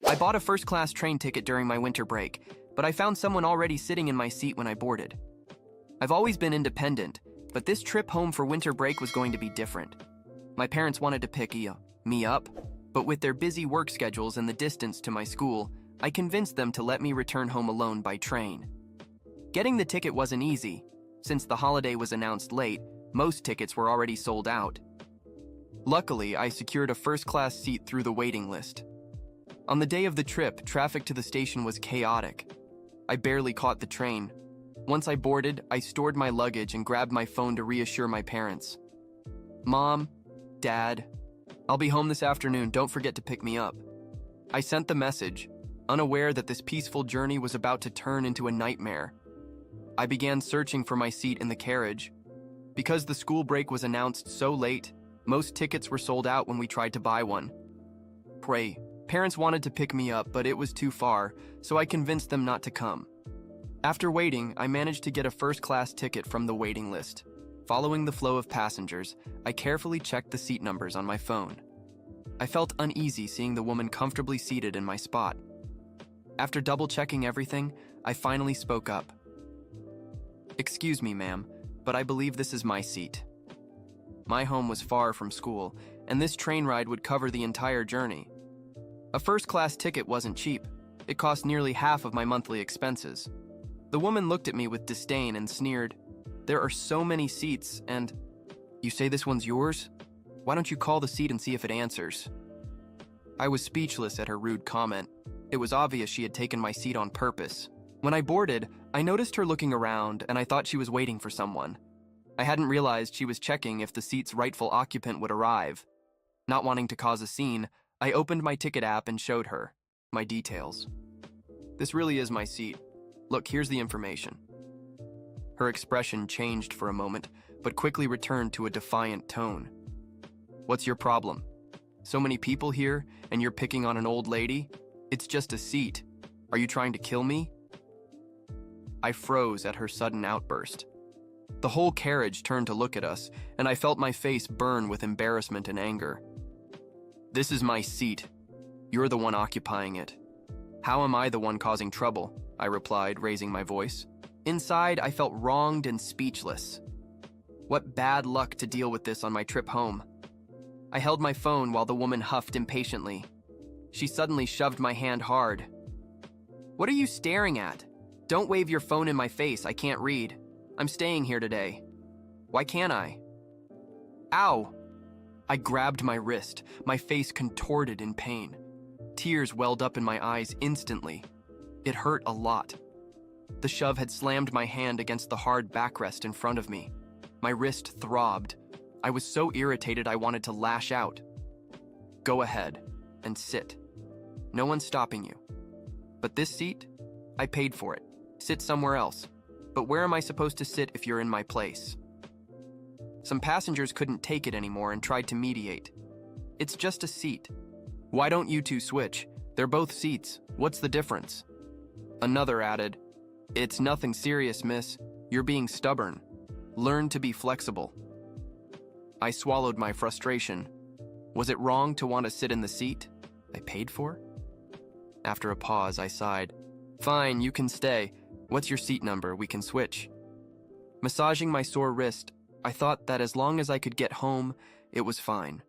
I bought a first-class train ticket during my winter break, but I found someone already sitting in my seat when I boarded. I've always been independent, but this trip home for winter break was going to be different. My parents wanted to pick me up, but with their busy work schedules and the distance to my school, I convinced them to let me return home alone by train. Getting the ticket wasn't easy. Since the holiday was announced late, most tickets were already sold out. Luckily, I secured a first-class seat through the waiting list. On the day of the trip, traffic to the station was chaotic. I barely caught the train. Once I boarded, I stored my luggage and grabbed my phone to reassure my parents. "Mom, Dad, I'll be home this afternoon, don't forget to pick me up." I sent the message, unaware that this peaceful journey was about to turn into a nightmare. I began searching for my seat in the carriage. Because the school break was announced so late, most tickets were sold out when we tried to buy one. Parents wanted to pick me up, but it was too far, so I convinced them not to come. After waiting, I managed to get a first-class ticket from the waiting list. Following the flow of passengers, I carefully checked the seat numbers on my phone. I felt uneasy seeing the woman comfortably seated in my spot. After double-checking everything, I finally spoke up. "Excuse me, ma'am, but I believe this is my seat." My home was far from school, and this train ride would cover the entire journey. A first-class ticket wasn't cheap. It cost nearly half of my monthly expenses. The woman looked at me with disdain and sneered, "There are so many seats, and you say this one's yours? Why don't you call the seat and see if it answers?" I was speechless at her rude comment. It was obvious she had taken my seat on purpose. When I boarded, I noticed her looking around, and I thought she was waiting for someone. I hadn't realized she was checking if the seat's rightful occupant would arrive. Not wanting to cause a scene, I opened my ticket app and showed her my details. "This really is my seat. Look, here's the information." Her expression changed for a moment, but quickly returned to a defiant tone. "What's your problem? So many people here, and you're picking on an old lady? It's just a seat. Are you trying to kill me?" I froze at her sudden outburst. The whole carriage turned to look at us, and I felt my face burn with embarrassment and anger. "This is my seat. You're the one occupying it." "How am I the one causing trouble?" I replied, raising my voice. Inside, I felt wronged and speechless. What bad luck to deal with this on my trip home. I held my phone while the woman huffed impatiently. She suddenly shoved my hand hard. "What are you staring at? Don't wave your phone in my face, I can't read. I'm staying here today. Why can't I?" "Ow!" I grabbed my wrist, my face contorted in pain. Tears welled up in my eyes instantly. It hurt a lot. The shove had slammed my hand against the hard backrest in front of me. My wrist throbbed. I was so irritated I wanted to lash out. "Go ahead and sit. No one's stopping you. But this seat? I paid for it. Sit somewhere else. But where am I supposed to sit if you're in my place?" Some passengers couldn't take it anymore and tried to mediate. "It's just a seat. Why don't you two switch? They're both seats. What's the difference?" Another added, "It's nothing serious, miss. You're being stubborn. Learn to be flexible." I swallowed my frustration. Was it wrong to want to sit in the seat I paid for? After a pause, I sighed. "Fine, you can stay. What's your seat number? We can switch." Massaging my sore wrist, I thought that as long as I could get home, it was fine.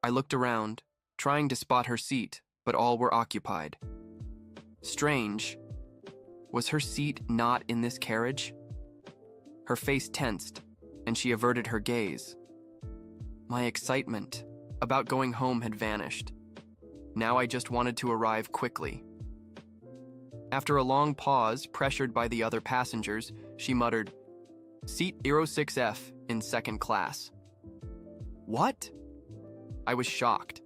I looked around, trying to spot her seat, but all were occupied. Strange. Was her seat not in this carriage? Her face tensed, and she averted her gaze. My excitement about going home had vanished. Now I just wanted to arrive quickly. After a long pause, pressured by the other passengers, she muttered, "Seat 06F in second class." What? I was shocked.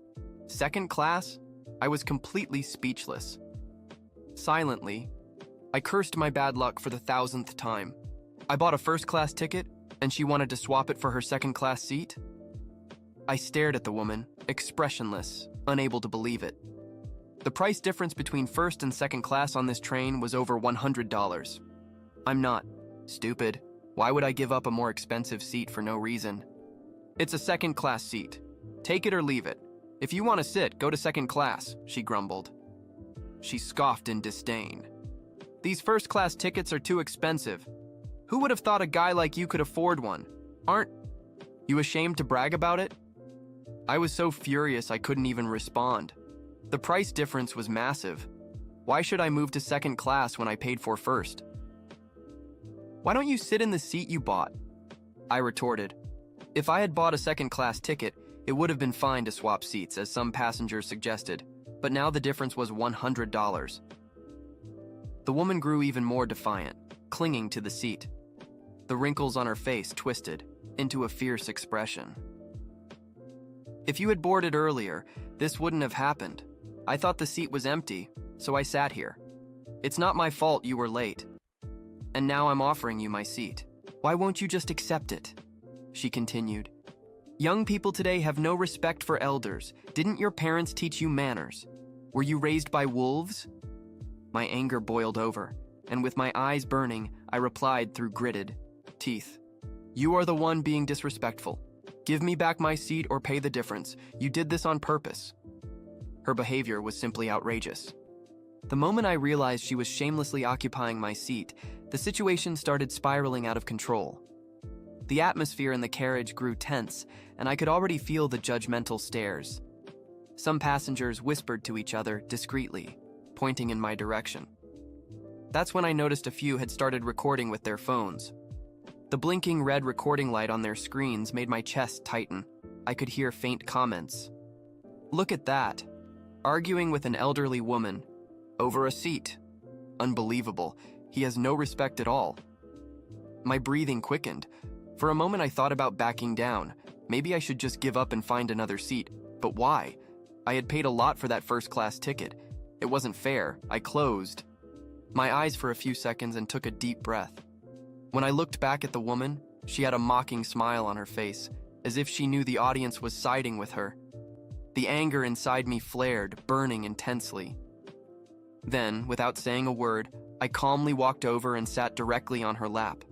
Second class? I was completely speechless. Silently, I cursed my bad luck for the 1,000th time. I bought a first-class ticket, and she wanted to swap it for her second-class seat? I stared at the woman, expressionless, unable to believe it. The price difference between first and second class on this train was over $100. I'm not stupid. Why would I give up a more expensive seat for no reason? It's a second-class seat. Take it or leave it. "If you want to sit, go to second class," she grumbled. She scoffed in disdain. "These first-class tickets are too expensive. Who would have thought a guy like you could afford one? Aren't you ashamed to brag about it?" I was so furious I couldn't even respond. The price difference was massive. Why should I move to second class when I paid for first? "Why don't you sit in the seat you bought?" I retorted. If I had bought a second-class ticket, it would have been fine to swap seats, as some passengers suggested, but now the difference was $100. The woman grew even more defiant, clinging to the seat. The wrinkles on her face twisted into a fierce expression. "If you had boarded earlier, this wouldn't have happened. I thought the seat was empty, so I sat here. It's not my fault you were late. And now I'm offering you my seat. Why won't you just accept it?" she continued. "Young people today have no respect for elders. Didn't your parents teach you manners? Were you raised by wolves?" My anger boiled over, and with my eyes burning, I replied through gritted teeth, "You are the one being disrespectful. Give me back my seat or pay the difference. You did this on purpose." Her behavior was simply outrageous. The moment I realized she was shamelessly occupying my seat, the situation started spiraling out of control. The atmosphere in the carriage grew tense, and I could already feel the judgmental stares. Some passengers whispered to each other discreetly, pointing in my direction. That's when I noticed a few had started recording with their phones. The blinking red recording light on their screens made my chest tighten. I could hear faint comments. "Look at that. Arguing with an elderly woman. Over a seat. Unbelievable. He has no respect at all." My breathing quickened. For a moment I thought about backing down. Maybe I should just give up and find another seat. But why? I had paid a lot for that first-class ticket. It wasn't fair. I closed my eyes for a few seconds and took a deep breath. When I looked back at the woman, she had a mocking smile on her face, as if she knew the audience was siding with her. The anger inside me flared, burning intensely. Then, without saying a word, I calmly walked over and sat directly on her lap.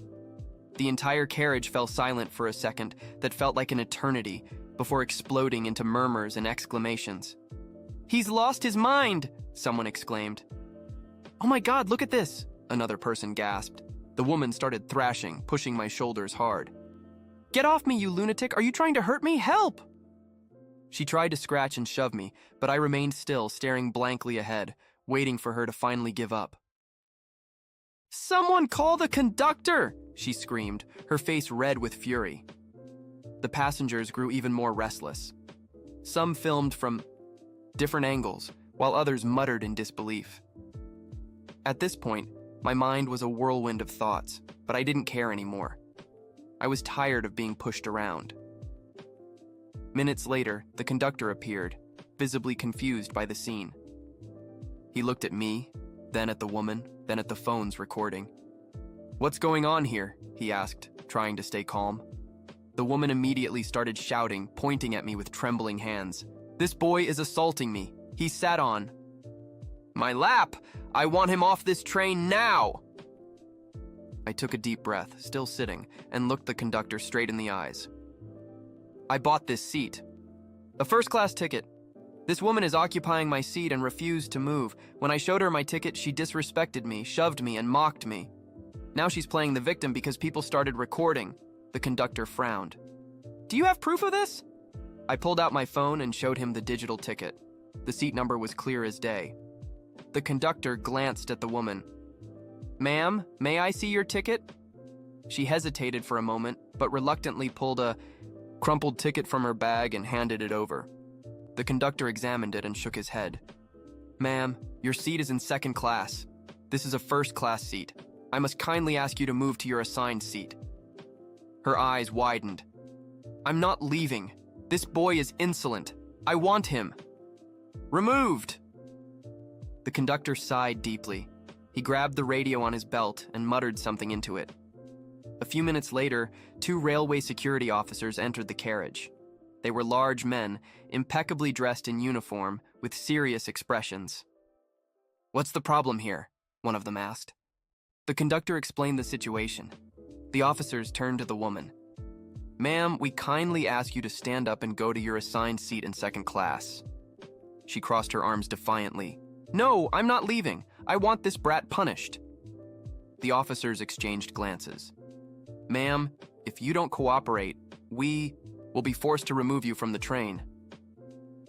The entire carriage fell silent for a second that felt like an eternity before exploding into murmurs and exclamations. "He's lost his mind!" someone exclaimed. "Oh my God, look at this!" another person gasped. The woman started thrashing, pushing my shoulders hard. "Get off me, you lunatic! Are you trying to hurt me? Help!" She tried to scratch and shove me, but I remained still, staring blankly ahead, waiting for her to finally give up. "Someone call the conductor!" she screamed, her face red with fury. The passengers grew even more restless. Some filmed from different angles, while others muttered in disbelief. At this point, my mind was a whirlwind of thoughts, but I didn't care anymore. I was tired of being pushed around. Minutes later, the conductor appeared, visibly confused by the scene. He looked at me, then at the woman, then at the phones recording. "What's going on here?" he asked, trying to stay calm. The woman immediately started shouting, pointing at me with trembling hands. "This boy is assaulting me. He sat on my lap. I want him off this train now!" I took a deep breath, still sitting, and looked the conductor straight in the eyes. "I bought this seat. A first-class ticket. This woman is occupying my seat and refused to move. When I showed her my ticket, she disrespected me, shoved me, and mocked me. Now she's playing the victim because people started recording." The conductor frowned. "Do you have proof of this?" I pulled out my phone and showed him the digital ticket. The seat number was clear as day. The conductor glanced at the woman. "Ma'am, may I see your ticket?" She hesitated for a moment, but reluctantly pulled a crumpled ticket from her bag and handed it over. The conductor examined it and shook his head. "Ma'am, your seat is in second class. This is a first-class seat. I must kindly ask you to move to your assigned seat." Her eyes widened. "I'm not leaving. This boy is insolent. I want him removed." The conductor sighed deeply. He grabbed the radio on his belt and muttered something into it. A few minutes later, 2 railway security officers entered the carriage. They were large men, impeccably dressed in uniform, with serious expressions. "What's the problem here?" one of them asked. The conductor explained the situation. The officers turned to the woman. "Ma'am, we kindly ask you to stand up and go to your assigned seat in second class." She crossed her arms defiantly. "No, I'm not leaving. I want this brat punished." The officers exchanged glances. "Ma'am, if you don't cooperate, we will be forced to remove you from the train."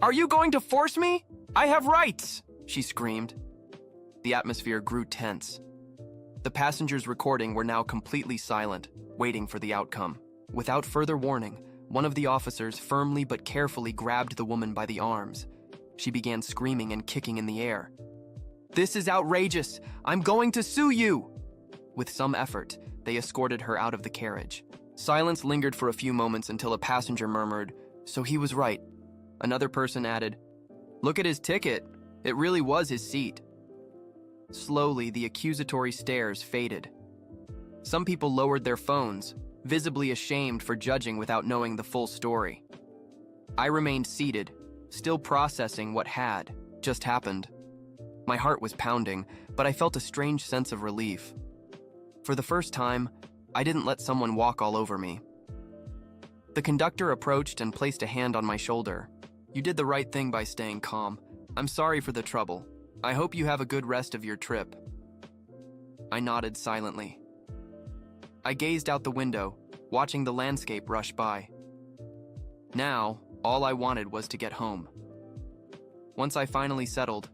"Are you going to force me? I have rights!" she screamed. The atmosphere grew tense. The passengers recording were now completely silent, waiting for the outcome. Without further warning, one of the officers firmly but carefully grabbed the woman by the arms. She began screaming and kicking in the air. "This is outrageous! I'm going to sue you!" With some effort, they escorted her out of the carriage. Silence lingered for a few moments until a passenger murmured, "So he was right." Another person added, "Look at his ticket. It really was his seat." Slowly, the accusatory stares faded. Some people lowered their phones, visibly ashamed for judging without knowing the full story. I remained seated, still processing what had just happened. My heart was pounding, but I felt a strange sense of relief. For the first time, I didn't let someone walk all over me. The conductor approached and placed a hand on my shoulder. "You did the right thing by staying calm. I'm sorry for the trouble. I hope you have a good rest of your trip." I nodded silently. I gazed out the window, watching the landscape rush by. Now, all I wanted was to get home. Once I finally settled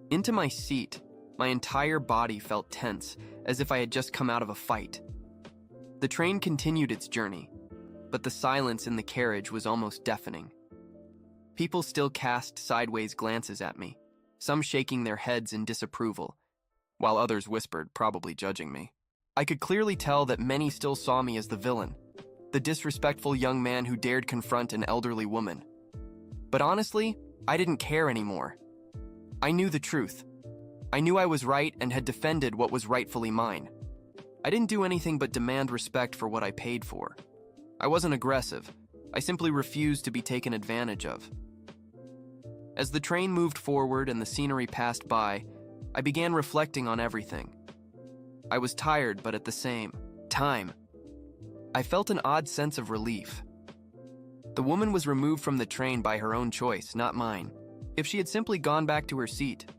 into my seat, my entire body felt tense, as if I had just come out of a fight. The train continued its journey, but the silence in the carriage was almost deafening. People still cast sideways glances at me, some shaking their heads in disapproval, while others whispered, probably judging me. I could clearly tell that many still saw me as the villain, the disrespectful young man who dared confront an elderly woman. But honestly, I didn't care anymore. I knew the truth. I knew I was right and had defended what was rightfully mine. I didn't do anything but demand respect for what I paid for. I wasn't aggressive. I simply refused to be taken advantage of. As the train moved forward and the scenery passed by, I began reflecting on everything. I was tired, but at the same time, I felt an odd sense of relief. The woman was removed from the train by her own choice, not mine. If she had simply gone back to her seat,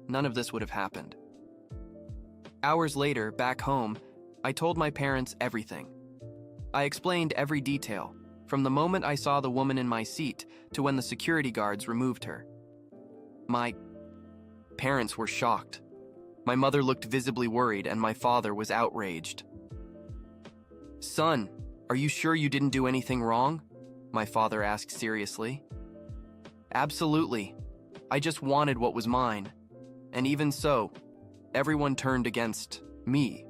none of this would have happened. Hours later, back home, I told my parents everything. I explained every detail, from the moment I saw the woman in my seat to when the security guards removed her. My parents were shocked. My mother looked visibly worried, and my father was outraged. "Son, are you sure you didn't do anything wrong?" my father asked seriously. "Absolutely. I just wanted what was mine. And even so, everyone turned against me."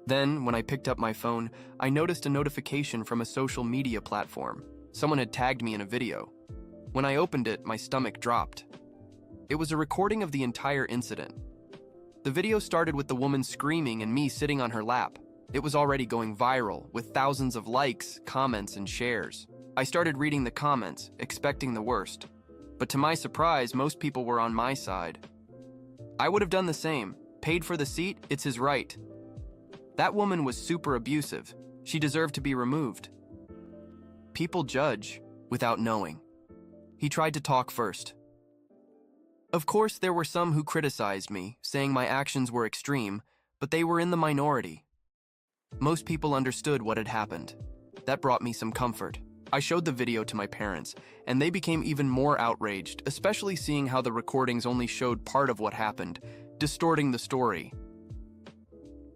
Then, when I picked up my phone, I noticed a notification from a social media platform. Someone had tagged me in a video. When I opened it, my stomach dropped. It was a recording of the entire incident. The video started with the woman screaming and me sitting on her lap. It was already going viral, with thousands of likes, comments, and shares. I started reading the comments, expecting the worst. But to my surprise, most people were on my side. I would have done the same. Paid for the seat, it's his right. That woman was super abusive. She deserved to be removed. People judge without knowing. He tried to talk first. Of course, there were some who criticized me, saying my actions were extreme, but they were in the minority. Most people understood what had happened. That brought me some comfort. I showed the video to my parents, and they became even more outraged, especially seeing how the recordings only showed part of what happened, distorting the story.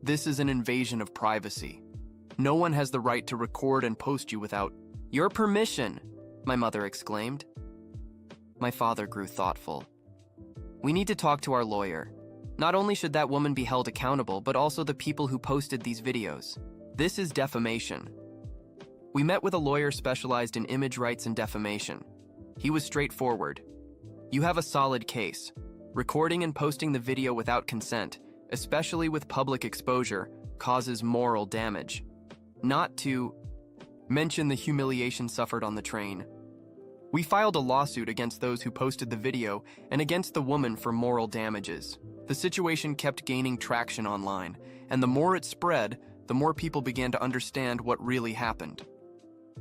This is an invasion of privacy. No one has the right to record and post you without your permission, my mother exclaimed. My father grew thoughtful. We need to talk to our lawyer. Not only should that woman be held accountable, but also the people who posted these videos. This is defamation. We met with a lawyer specialized in image rights and defamation. He was straightforward. You have a solid case. Recording and posting the video without consent, especially with public exposure, causes moral damage. Not to mention the humiliation suffered on the train. We filed a lawsuit against those who posted the video and against the woman for moral damages. The situation kept gaining traction online, and the more it spread, the more people began to understand what really happened.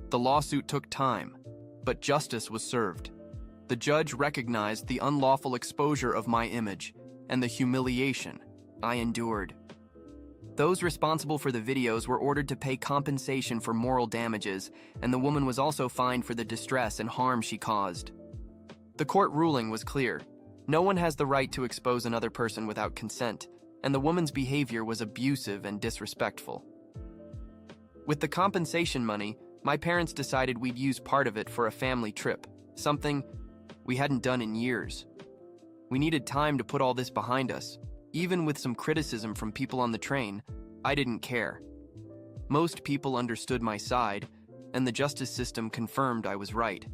The lawsuit took time, but justice was served. The judge recognized the unlawful exposure of my image and the humiliation I endured. Those responsible for the videos were ordered to pay compensation for moral damages, and the woman was also fined for the distress and harm she caused. The court ruling was clear. No one has the right to expose another person without consent, and the woman's behavior was abusive and disrespectful. With the compensation money, my parents decided we'd use part of it for a family trip, something we hadn't done in years. We needed time to put all this behind us. Even with some criticism from people on the train, I didn't care. Most people understood my side, and the justice system confirmed I was right.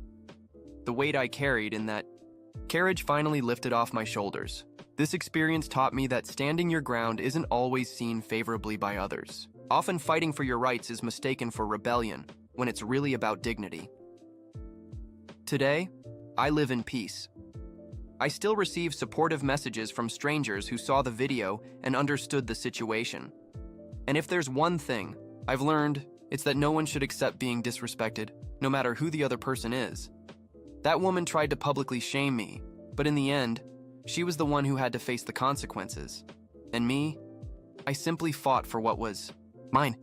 The weight I carried in that carriage finally lifted off my shoulders. This experience taught me that standing your ground isn't always seen favorably by others. Often fighting for your rights is mistaken for rebellion, when it's really about dignity. Today, I live in peace. I still receive supportive messages from strangers who saw the video and understood the situation. And if there's one thing I've learned, it's that no one should accept being disrespected, no matter who the other person is. That woman tried to publicly shame me, but in the end, she was the one who had to face the consequences. And me, I simply fought for what was mine.